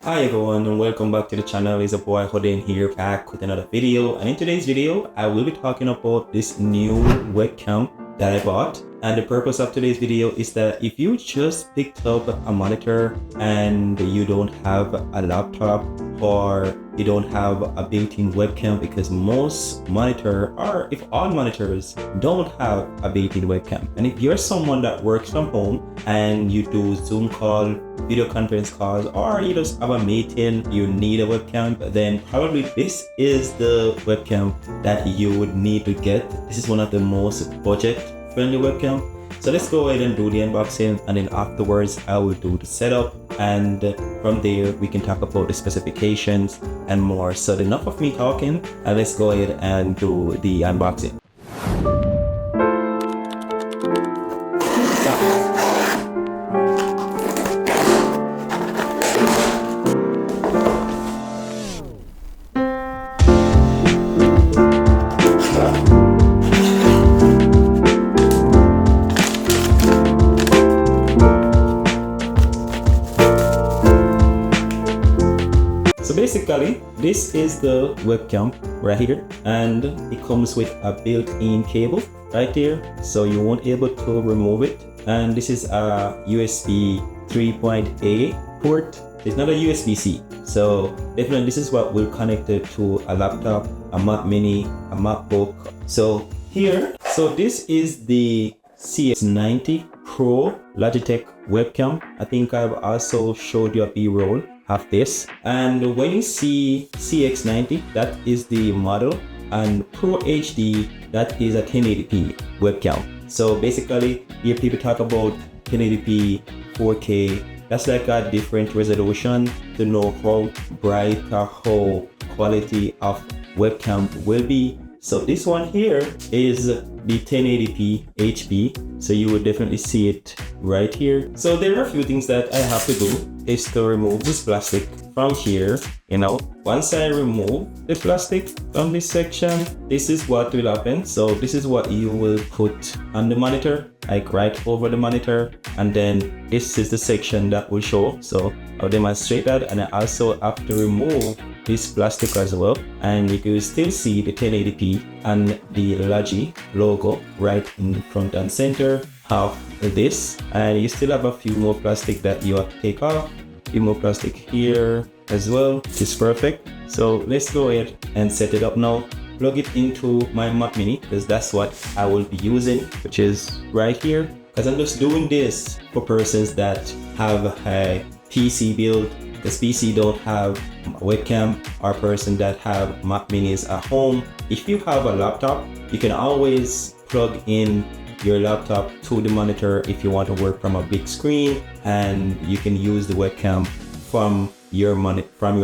Hi everyone and welcome back to the channel. It's a boy Hodin here, back with another video, and in today's video I will be talking about this new webcam that I bought. And the purpose of today's video is that if you just picked up a monitor and you don't have a laptop or you don't have a built-in webcam, because most monitor, or if all monitors don't have a built-in webcam, and if you're someone that works from home and you do Zoom call, video conference calls, or you just have a meeting, you need a webcam, then probably this is the webcam that you would need to get. This is one of the most budget friendly webcam. So let's go ahead and do the unboxing, and then afterwards I will do the setup, and from there we can talk about the specifications and more. So enough of me talking, and let's go ahead and do the unboxing. So basically, this is the webcam right here, and it comes with a built-in cable right here, so you won't be able to remove it. And this is a USB 3.A port. It's not a USB-C. So definitely this is what will connect it to a laptop, a Mac Mini, a MacBook. So here, so this is the C920 Pro Logitech webcam. I think I've also showed you a B-roll of this, and when you see CX90, that is the model, and Pro HD, that is a 1080p webcam. So basically here people talk about 1080p 4K. That's like a different resolution to know how bright or how quality of webcam will be. So this one here is the 1080p HP, so you will definitely see it right here. So there are a few things that I have to do, is to remove this plastic from here. You know, once I remove the plastic from this section, this is what will happen. So this is what you will put on the monitor, like right over the monitor, and then this is the section that will show. So I'll demonstrate that, and I also have to remove this plastic as well, and you can still see the 1080p and the Logi logo right in the front and center of this. And you still have a few more plastic that you have to take off. A few more plastic here as well. It's perfect. So let's go ahead and set it up now. Plug it into my Mac Mini, because that's what I will be using, which is right here. Because I'm just doing this for persons that have a PC build, because PC don't have a webcam, or person that have Mac Minis at home. If you have a laptop, you can always plug in your laptop to the monitor if you want to work from a big screen, and you can use the webcam from your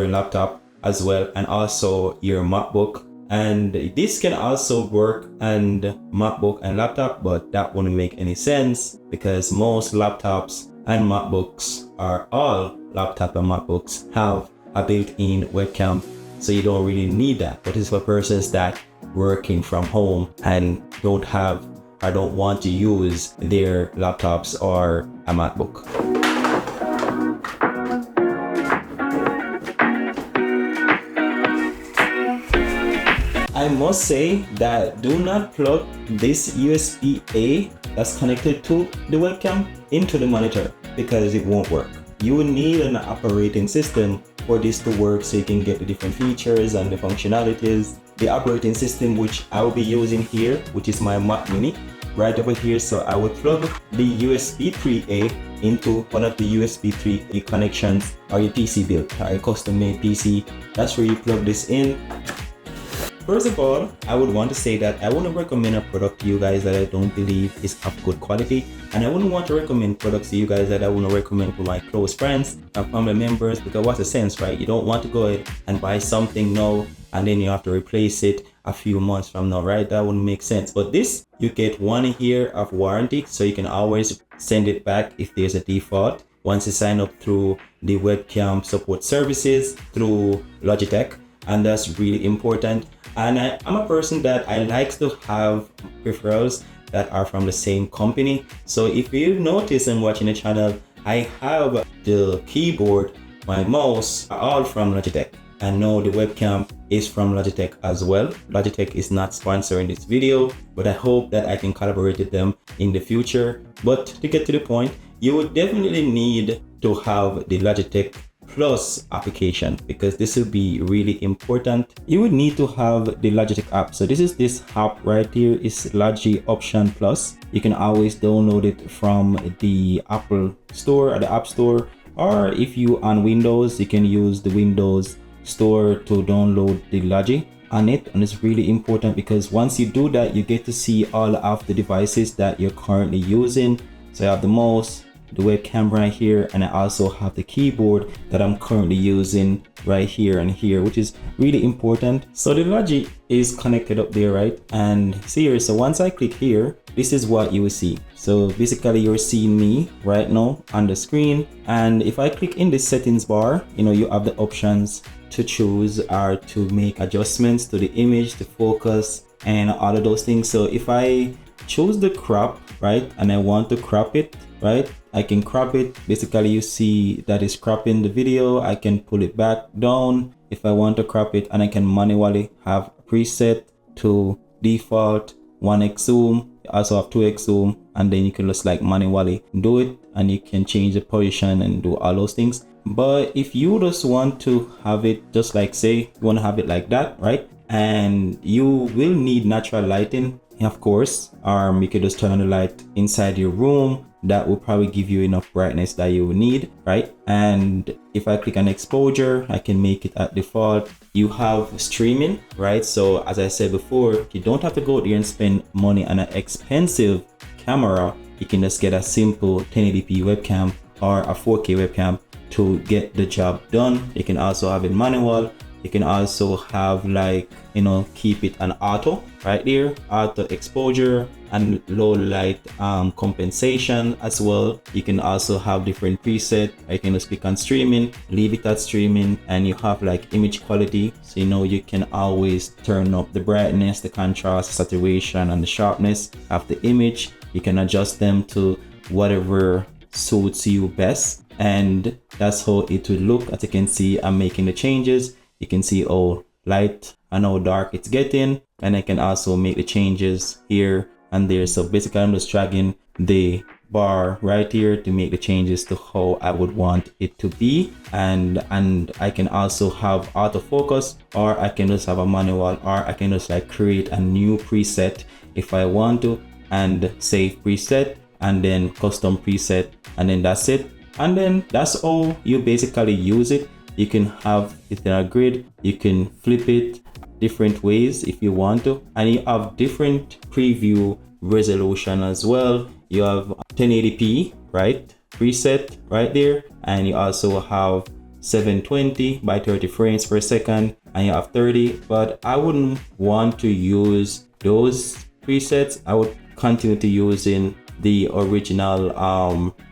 laptop as well, and also your MacBook. And this can also work on MacBook and laptop, but that wouldn't make any sense because most laptops and MacBooks, are all laptop and MacBooks, have a built-in webcam, so you don't really need that. But it's for persons that working from home and don't have or don't want to use their laptops or a MacBook. I must say that do not plug this USB-A that's connected to the webcam into the monitor, because it won't work. You will need an operating system for this to work, so you can get the different features and the functionalities. The operating system which I will be using here, which is my Mac Mini, right over here. So I will plug the USB 3A into one of the USB 3A connections, or your PC build, or a custom made PC. That's where you plug this in. First of all, I would want to say that I wouldn't recommend a product to you guys that I don't believe is of good quality, and I wouldn't want to recommend products to you guys that I wouldn't recommend to my close friends and family members, because what's the sense, right? You don't want to go ahead and buy something now and then you have to replace it a few months from now, right? That wouldn't make sense. But this, you get 1 year of warranty, so you can always send it back if there's a default once you sign up through the webcam support services through Logitech, and that's really important. And I'm a person that I like to have peripherals that are from the same company. So if you've noticed and watching the channel, I have the keyboard my mouse are all from Logitech. I know the webcam is from Logitech as well. Logitech is not sponsoring this video, but I hope that I can collaborate with them in the future. But to get to the point, you would definitely need to have the Logitech Plus application, because this will be really important. You would need to have the Logitech app. So this app right here is Logi Option Plus. You can always download it from the Apple Store or the App Store, or if you on Windows, you can use the Windows Store to download the Logi on it. And it's really important because once you do that, you get to see all of the devices that you're currently using. So I have the mouse, the webcam right here, and I also have the keyboard that I'm currently using right here and here, which is really important. So the Logi is connected up there, right? And see here, so once I click here, this is what you will see. So basically you're seeing me right now on the screen, and if I click in the settings bar, you know, you have the options to choose or to make adjustments to the image, the focus, and all of those things. So if I choose the crop, right, and I want to crop it, right, I can crop it. Basically you see that is cropping the video. I can pull it back down if I want to crop it, and I can manually have a preset to default 1x zoom. You also have 2x zoom, and then you can just like manually do it, and you can change the position and do all those things. But if you just want to have it just like, say you want to have it like that, right, and you will need natural lighting, of course, you can just turn on the light inside your room. That will probably give you enough brightness that you will need, right? And if I click on exposure, I can make it at default. You have streaming, right? So as I said before, you don't have to go there and spend money on an expensive camera. You can just get a simple 1080p webcam or a 4K webcam to get the job done. You can also have it manual. You can also have, like, you know, keep it an auto right there, auto exposure and low light compensation as well. You can also have different preset. I can just click on streaming, leave it at streaming, and you have like image quality. So you know, you can always turn up the brightness, the contrast, the saturation, and the sharpness of the image. You can adjust them to whatever suits you best, and that's how it will look. As you can see, I'm making the changes. You can see how light and how dark it's getting, and I can also make the changes here and there. So basically I'm just dragging the bar right here to make the changes to how I would want it to be, and I can also have autofocus, or I can just have a manual, or I can just like create a new preset if I want to, and save preset, and then custom preset, and then that's it. And then that's how you basically use it. You can have it in a grid, you can flip it different ways if you want to, and you have different preview resolution as well. You have 1080p, right, preset right there, and you also have 720 by 30 frames per second, and you have 30. But I wouldn't want to use those presets. I would continue to using the original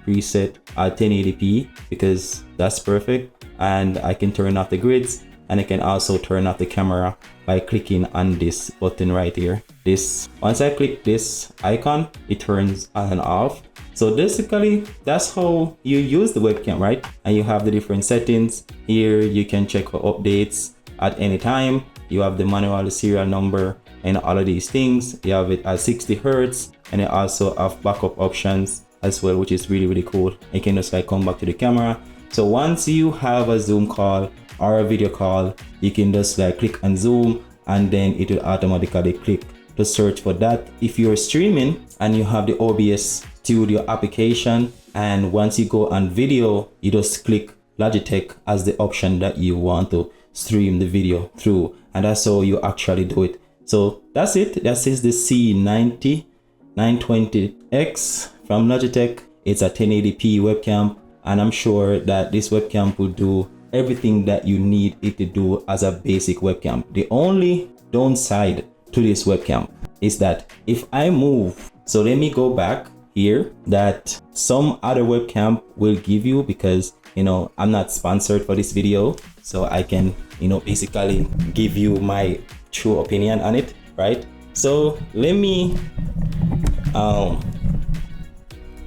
preset at 1080p because that's perfect. And I can turn off the grids, and I can also turn off the camera by clicking on this button right here. Once I click this icon, it turns on and off. So basically that's how you use the webcam, right? And you have the different settings here. You can check for updates at any time. You have the manual, the serial number, and all of these things. You have it at 60 Hertz, and you also have backup options as well, which is really cool. You can just like come back to the camera. So once you have a Zoom call or a video call, you can just like click on Zoom, and then it will automatically click to search for that. If you're streaming and you have the OBS Studio application, and once you go on video, you just click Logitech as the option that you want to stream the video through, and that's how you actually do it. So that's it. That is the C920x from Logitech. It's a 1080p webcam, and I'm sure that this webcam will do everything that you need it to do as a basic webcam. The only downside to this webcam is that if I move, so let me go back here, that some other webcam will give you, because you know I'm not sponsored for this video, so I can, you know, basically give you my true opinion on it, right? So let me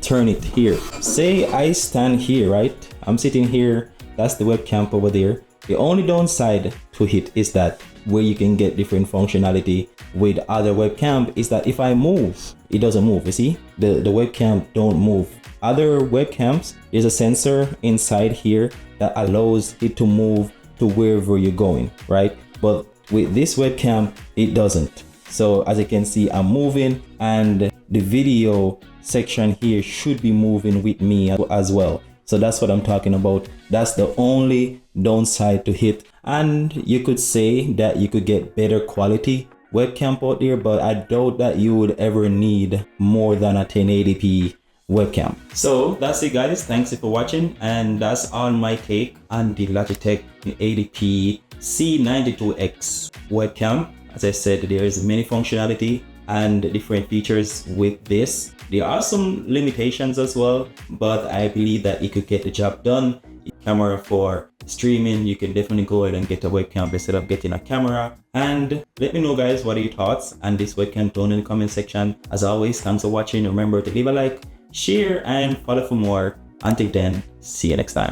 turn it here. Say I stand here, right? I'm sitting here that's the webcam over there. The only downside to it is that where you can get different functionality with other webcam is that if I move, it doesn't move. You see, the webcam don't move. Other webcams, there's a sensor inside here that allows it to move to wherever you're going, right? But with this webcam, it doesn't. So as you can see, I'm moving, and the video section here should be moving with me as well. So that's what I'm talking about. That's the only downside to it. And you could say that you could get better quality webcam out there, but I doubt that you would ever need more than a 1080p webcam. So that's it, guys. Thanks for watching, and that's all my take on the Logitech 1080p C920x webcam. As I said, there is many functionality and different features with this. There are some limitations as well, but I believe that it could get the job done. Camera for streaming, you can definitely go ahead and get a webcam instead of getting a camera. And let me know, guys, what are your thoughts on this webcam down in the comment section. As always, thanks for watching. Remember to leave a like, share, and follow for more. Until then, see you next time.